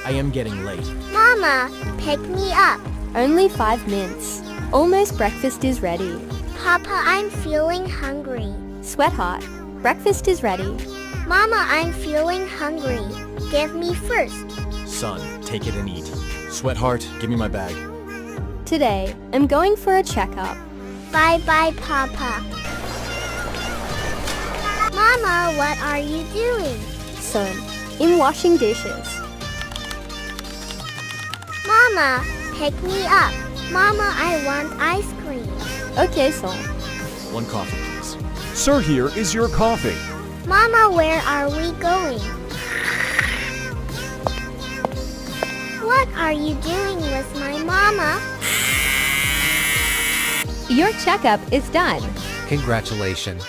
I am getting late. Mama, pick me up. Only 5 minutes. Almost breakfast is ready. Papa, I'm feeling hungry. Sweetheart, breakfast is ready. Mama, I'm feeling hungry. Give me first. Son, take it and eat. Sweetheart, give me my bag. Today, I'm going for a checkup. Bye-bye, Papa. Mama, what are you doing? Son, I'm washing dishes. Mama, pick me up. Mama, I want ice cream. Okay, son. 1 coffee, please. Sir, here is your coffee. Mama, where are we going? What are you doing with my mama? Your checkup is done. Congratulations.